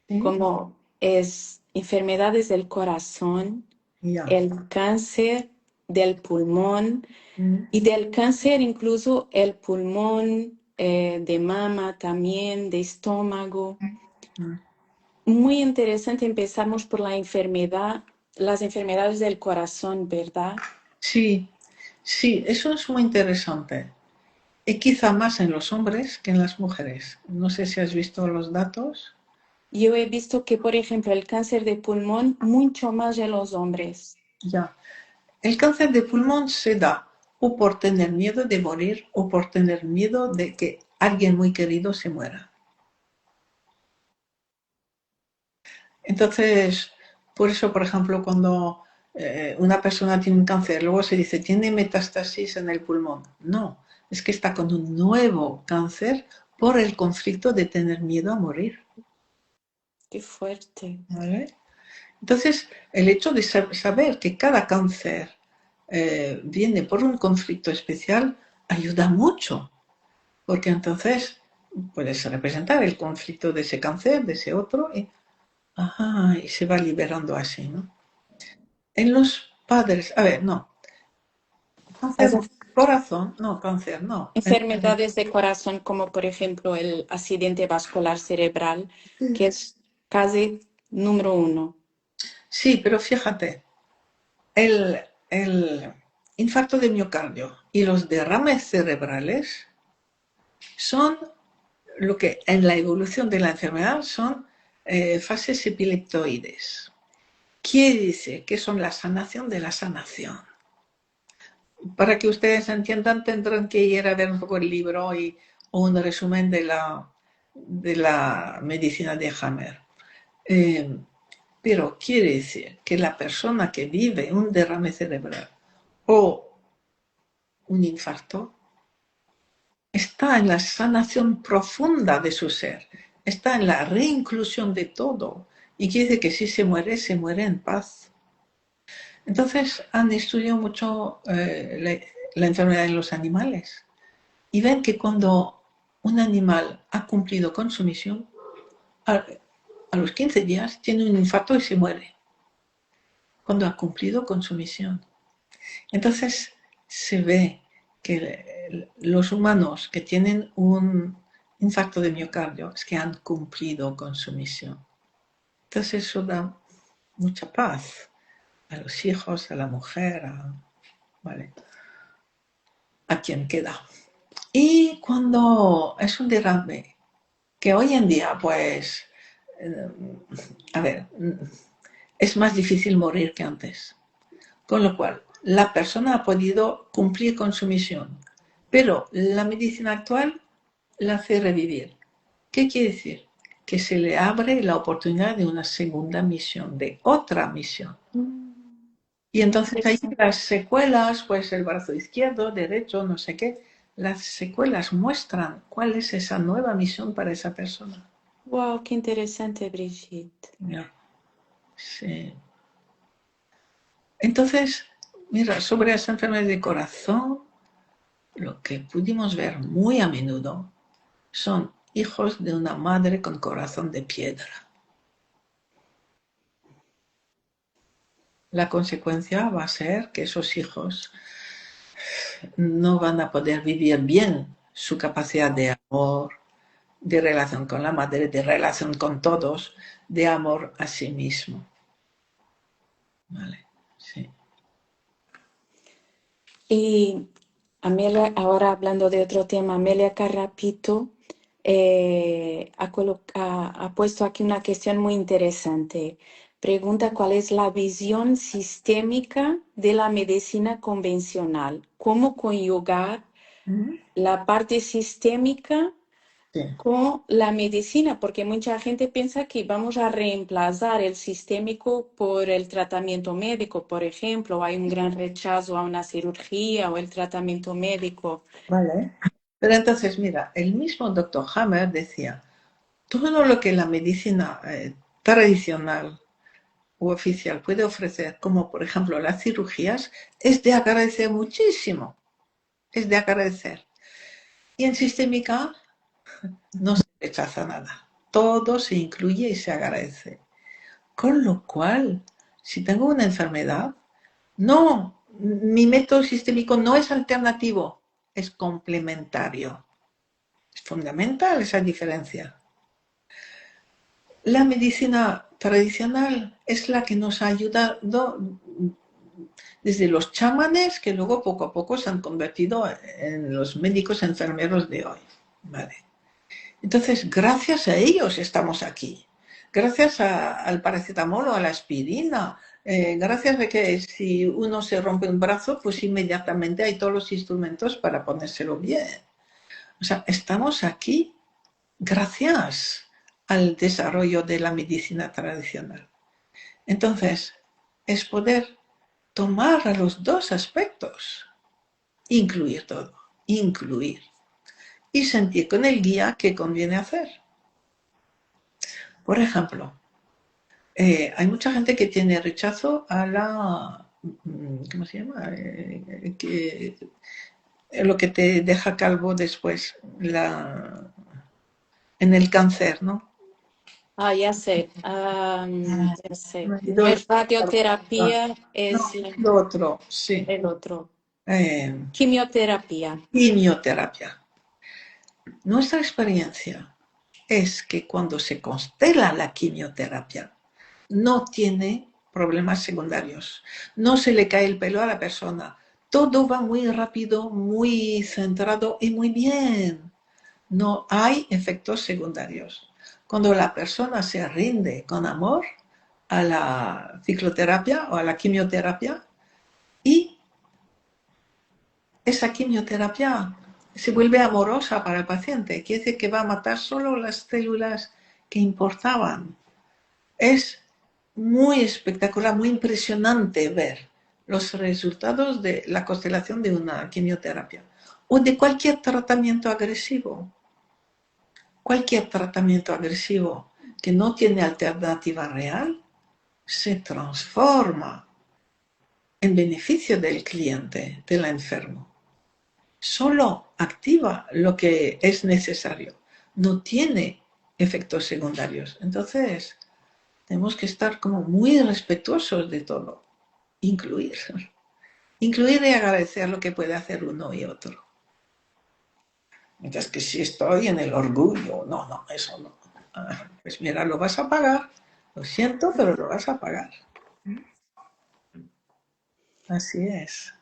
¿Sí? como es enfermedades del corazón, Ya. el cáncer del pulmón Mm, y del cáncer incluso el pulmón, de mama también, de estómago. mm. Muy interesante, empezamos por las enfermedades del corazón, ¿verdad? Sí, sí, eso es muy interesante. Y quizá más en los hombres que en las mujeres. No sé si has visto los datos. Yo he visto que, por ejemplo, el cáncer de pulmón mucho más en los hombres. Ya. El cáncer de pulmón se da o por tener miedo de morir o por tener miedo de que alguien muy querido se muera. Entonces, por eso, por ejemplo, cuando una persona tiene un cáncer, luego se dice, tiene metástasis en el pulmón. No, es que está con un nuevo cáncer por el conflicto de tener miedo a morir. Qué fuerte. ¿Vale? Entonces, el hecho de saber que cada cáncer viene por un conflicto especial ayuda mucho, porque entonces puedes representar el conflicto de ese cáncer, de ese otro, y se va liberando así, ¿no? En los padres, a ver, no, cáncer Las de corazón, no, cáncer, no. enfermedades de corazón, como por ejemplo el accidente vascular cerebral, que es casi número uno. Sí, pero fíjate, el infarto de miocardio y los derrames cerebrales son lo que en la evolución de la enfermedad son fases epileptoides. Quiere decir que son la sanación de la sanación. Para que ustedes entiendan, tendrán que ir a ver un poco el libro o un resumen de la medicina de Hammer. Pero quiere decir que la persona que vive un derrame cerebral o un infarto está en la sanación profunda de su ser, está en la reinclusión de todo. Y quiere decir que si se muere en paz. Entonces han estudiado mucho la enfermedad en los animales y ven que cuando un animal ha cumplido con su misión, a los 15 días tiene un infarto y se muere, cuando ha cumplido con su misión. Entonces se ve que los humanos que tienen un infarto de miocardio es que han cumplido con su misión. Entonces eso da mucha paz a los hijos, a la mujer, ¿vale? A quien queda. Y cuando es un derrame, que hoy en día, pues, a ver, es más difícil morir que antes. Con lo cual, la persona ha podido cumplir con su misión, pero la medicina actual la hace revivir. ¿Qué quiere decir? Que se le abre la oportunidad de una segunda misión, de otra misión. Y entonces ahí las secuelas, pues el brazo izquierdo, derecho, no sé qué, las secuelas muestran cuál es esa nueva misión para esa persona. Wow, qué interesante, Brigitte. Ya, sí. Entonces, mira, sobre las enfermedades de corazón, lo que pudimos ver muy a menudo son hijos de una madre con corazón de piedra. La consecuencia va a ser que esos hijos no van a poder vivir bien su capacidad de amor, de relación con la madre, de relación con todos, de amor a sí mismo. Vale, sí. Y Amelia, ahora hablando de otro tema, Amelia Carrapito ha puesto aquí una cuestión muy interesante. Pregunta cuál es la visión sistémica de la medicina convencional. ¿Cómo conjugar la parte sistémica Sí. con la medicina? Porque mucha gente piensa que vamos a reemplazar el sistémico por el tratamiento médico, por ejemplo. Hay un gran rechazo a una cirugía o el tratamiento médico. Vale. Pero entonces, mira, el mismo doctor Hammer decía, todo lo que la medicina tradicional u oficial puede ofrecer, como por ejemplo las cirugías, es de agradecer muchísimo, es de agradecer. Y en sistémica no se rechaza nada, todo se incluye y se agradece. Con lo cual, si tengo una enfermedad, no, mi método sistémico no es alternativo, es complementario. Es fundamental esa diferencia. La medicina tradicional es la que nos ha ayudado desde los chamanes, que luego poco a poco se han convertido en los médicos enfermeros de hoy. ¿Vale? Entonces, gracias a ellos estamos aquí. Gracias al paracetamol o a la aspirina. Gracias a que si uno se rompe un brazo, pues inmediatamente hay todos los instrumentos para ponérselo bien. O sea, estamos aquí gracias al desarrollo de la medicina tradicional. Entonces, es poder tomar a los dos aspectos, incluir todo, incluir. y sentir con el guía qué conviene hacer. Por ejemplo, hay mucha gente que tiene rechazo a la, ¿cómo se llama? Lo que te deja calvo después, en el cáncer, ¿no? Ah, ya sé. Ya sé. No Dos, es radioterapia, no, es lo otro, sí. el otro. Eh, Quimioterapia. Quimioterapia. Nuestra experiencia es que cuando se constela la quimioterapia, no tiene problemas secundarios. No se le cae el pelo a la persona. Todo va muy rápido, muy centrado y muy bien. No hay efectos secundarios. Cuando la persona se rinde con amor a la cicloterapia o a la quimioterapia y esa quimioterapia se vuelve amorosa para el paciente, quiere decir que va a matar solo las células que importaban. Es muy espectacular, muy impresionante ver los resultados de la constelación de una quimioterapia o de cualquier tratamiento agresivo. Cualquier tratamiento agresivo que no tiene alternativa real se transforma en beneficio del cliente, del enfermo. Solo activa lo que es necesario, no tiene efectos secundarios. Entonces, tenemos que estar como muy respetuosos de todo, incluir, incluir y agradecer lo que puede hacer uno y otro. Mientras que si estoy en el orgullo, no, no, eso no. Pues mira, lo vas a pagar. Lo siento, pero lo vas a pagar. Así es.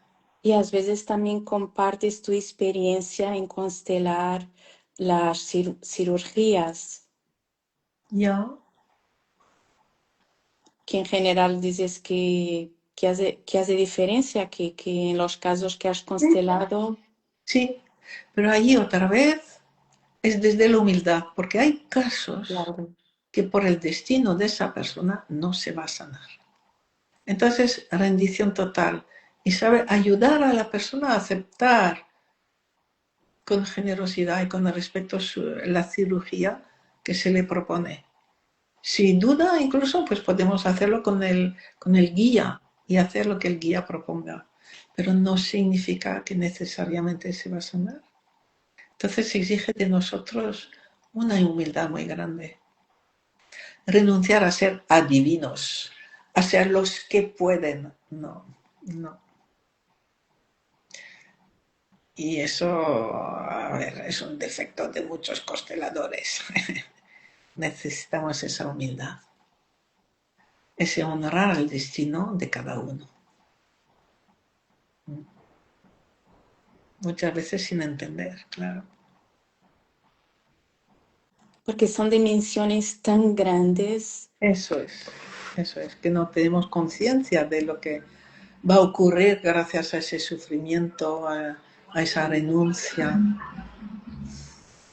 Y a veces también compartes tu experiencia en constelar las cirugías, Yo, que en general dices que hace diferencia, que en los casos que has constelado, sí, pero allí otra vez es desde la humildad, porque hay casos claro. que por el destino de esa persona no se va a sanar. Entonces, rendición total y saber ayudar a la persona a aceptar con generosidad y con respeto la cirugía que se le propone. Si duda, incluso, pues podemos hacerlo con el guía y hacer lo que el guía proponga. Pero no significa que necesariamente se va a sanar. Entonces se exige de nosotros una humildad muy grande. Renunciar a ser adivinos, a ser los que pueden. No, no. Y eso, a ver, es un defecto de muchos consteladores. Necesitamos esa humildad, ese honrar el destino de cada uno. Muchas veces sin entender, claro. Porque son dimensiones tan grandes. Eso es, que no tenemos conciencia de lo que va a ocurrir gracias a ese sufrimiento, a esa renuncia.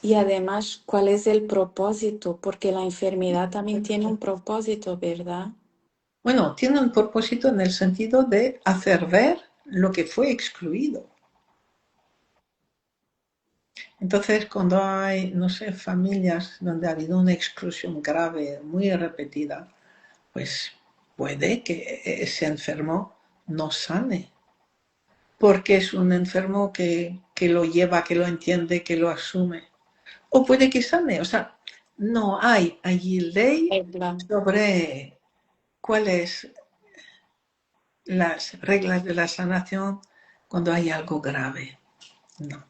Y además, ¿cuál es el propósito? Porque la enfermedad también tiene un propósito, ¿verdad? Bueno, tiene un propósito en el sentido de hacer ver lo que fue excluido. Entonces, cuando hay, no sé, familias donde ha habido una exclusión grave, muy repetida, pues puede que ese enfermo no sane, porque es un enfermo que lo lleva, que lo entiende, que lo asume. O puede que sane, o sea, no hay allí ley sobre cuáles las reglas de la sanación cuando hay algo grave. No.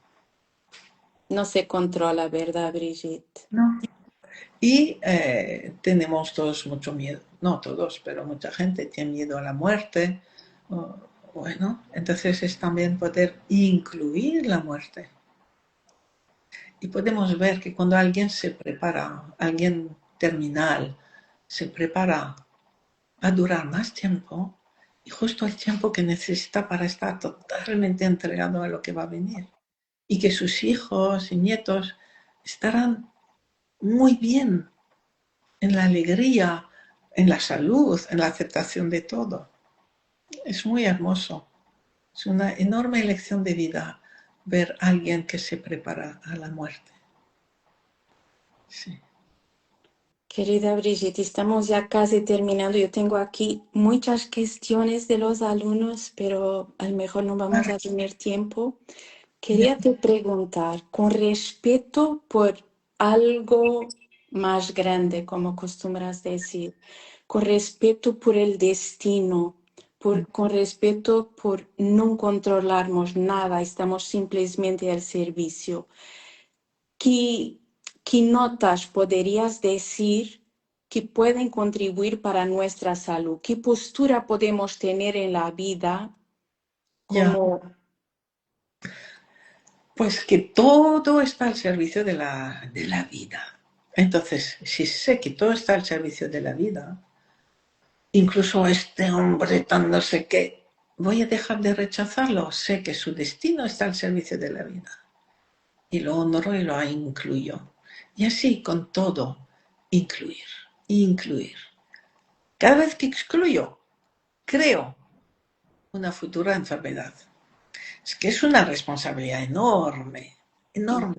No se controla, ¿verdad, Brigitte? No. Y tenemos todos mucho miedo, no todos, pero mucha gente tiene miedo a la muerte. Bueno, entonces es también poder incluir la muerte. Y podemos ver que cuando alguien se prepara, alguien terminal, se prepara a durar más tiempo y justo el tiempo que necesita para estar totalmente entregado a lo que va a venir. Y que sus hijos y nietos estarán muy bien en la alegría, en la salud, en la aceptación de todo. Es muy hermoso. Es una enorme elección de vida ver a alguien que se prepara a la muerte. Sí. Querida Brigitte, estamos ya casi terminando. Yo tengo aquí muchas cuestiones de los alumnos, pero a lo mejor no vamos a tener tiempo. Quería te preguntar, con respeto por algo más grande, como acostumbras decir, con respeto por el destino, con respeto por no controlarnos nada, estamos simplemente al servicio. ¿Qué, qué notas podrías decir que pueden contribuir para nuestra salud? ¿Qué postura podemos tener en la vida Ya, como pues que todo está al servicio de la vida. Entonces, si sé que todo está al servicio de la vida, incluso este hombre tan no sé qué, voy a dejar de rechazarlo. Sé que su destino está al servicio de la vida. Y lo honro y lo incluyo. Y así con todo, incluir, incluir. Cada vez que excluyo, creo una futura enfermedad. Es que es una responsabilidad enorme, enorme.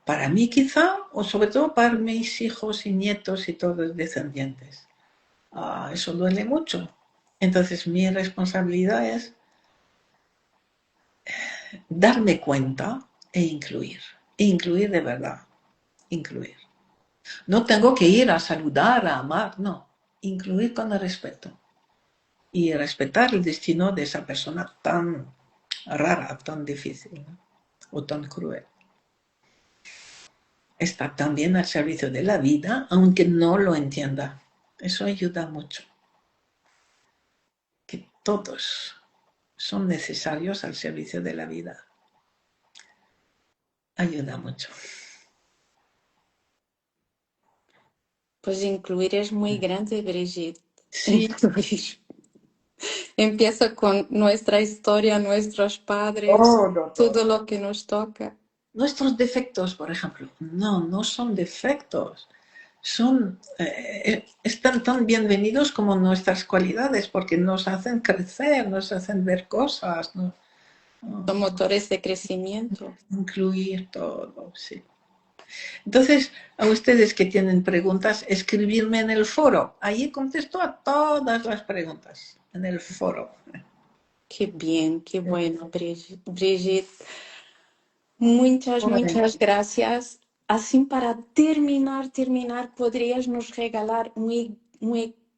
Para mí quizá, o sobre todo para mis hijos y nietos y todos los descendientes. Eso duele mucho. Entonces mi responsabilidad es darme cuenta e incluir de verdad, incluir. No tengo que ir a saludar, a amar, no, incluir con el respeto y respetar el destino de esa persona tan rara, tan difícil, ¿no? O tan cruel. Está también al servicio de la vida, aunque no lo entienda. Eso ayuda mucho. Que todos son necesarios al servicio de la vida. Ayuda mucho. pues incluir es muy grande, Brigitte. Sí, Incluir. Empieza con nuestra historia, nuestros padres, todo, todo. todo lo que nos toca. Nuestros defectos, por ejemplo, no son defectos. Están tan bienvenidos como nuestras cualidades porque nos hacen crecer, nos hacen ver cosas, Son motores de crecimiento. incluir todo, sí. Entonces, a ustedes que tienen preguntas, escribirme en el foro. Allí contesto a todas las preguntas, en el foro. Qué bien, qué bueno, Brigitte. Brigitte, muchas, Bueno, muchas gracias. Así para terminar, ¿podrías nos regalar un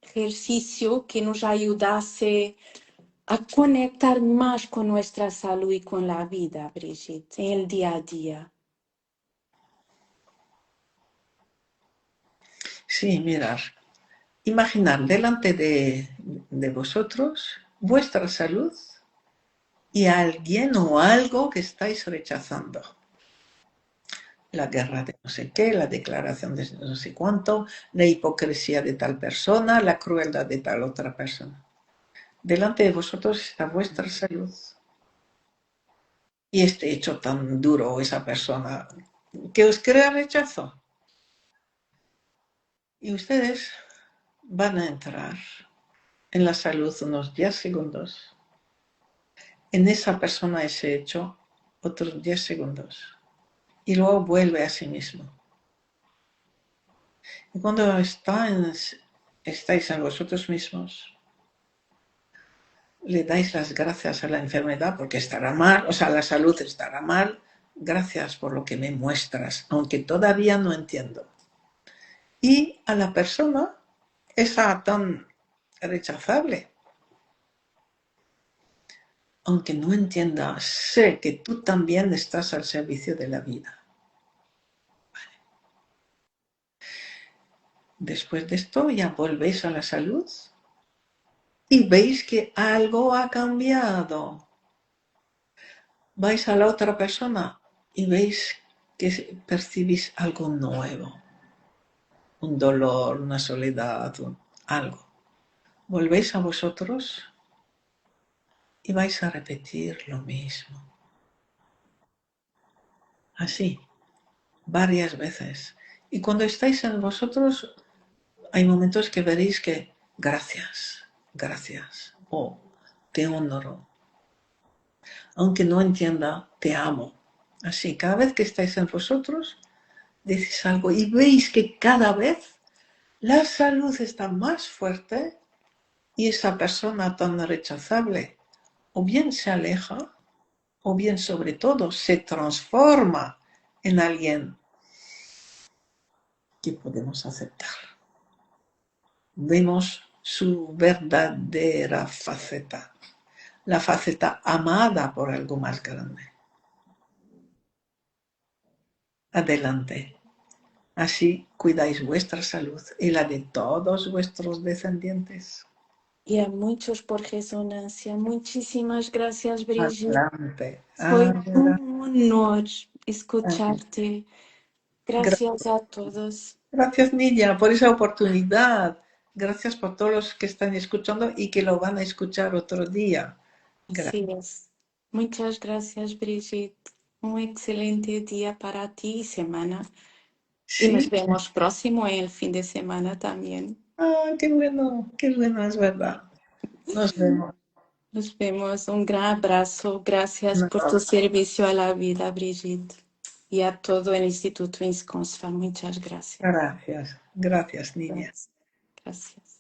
ejercicio que nos ayudase a conectar más con nuestra salud y con la vida, Brigitte, en el día a día? sí, mirar. Imaginar delante de vosotros vuestra salud y a alguien o algo que estáis rechazando. La guerra de no sé qué, la declaración de no sé cuánto, la hipocresía de tal persona, la crueldad de tal otra persona. Delante de vosotros está vuestra salud y este hecho tan duro, esa persona que os crea rechazo. Y ustedes van a entrar en la salud unos 10 segundos, en esa persona ese hecho otros 10 segundos y luego vuelve a sí mismo. Y cuando estáis en vosotros mismos, le dais las gracias a la enfermedad porque estará mal, o sea, la salud estará mal. Gracias por lo que me muestras, aunque todavía no entiendo. Y a la persona, esa tan rechazable, aunque no entienda, sé que tú también estás al servicio de la vida. Después de esto ya volvéis a la salud y veis que algo ha cambiado. Vais a la otra persona y veis que percibís algo nuevo, un dolor, una soledad, algo. Volvéis a vosotros y vais a repetir lo mismo. Así, varias veces. Y cuando estáis en vosotros, hay momentos que veréis que gracias, gracias, te honro. aunque no entienda, te amo. Así, cada vez que estáis en vosotros, decís algo y veis que cada vez la salud está más fuerte y esa persona tan rechazable o bien se aleja o bien sobre todo se transforma en alguien que podemos aceptar. Vemos su verdadera faceta, la faceta amada por algo más grande. Adelante. Así cuidáis vuestra salud y la de todos vuestros descendientes. Y a muchos por resonancia. Muchísimas gracias, Brigitte. Adelante. Fue Adelante. un honor escucharte. Gracias a todos. Gracias, Nidia, por esa oportunidad. Gracias por todos los que están escuchando y que lo van a escuchar otro día. Gracias. Así es. Muchas gracias, Brigitte. Un excelente día para ti y semana. Y nos Sí. vemos próximo en el fin de semana también. Ah, qué bueno, es verdad. Nos vemos. Nos vemos. Un gran abrazo. Gracias por tu No, servicio a la vida, Brigitte. Y a todo el Instituto INSCONSFA. Muchas gracias. gracias, gracias, Nidia. Gracias. Gracias.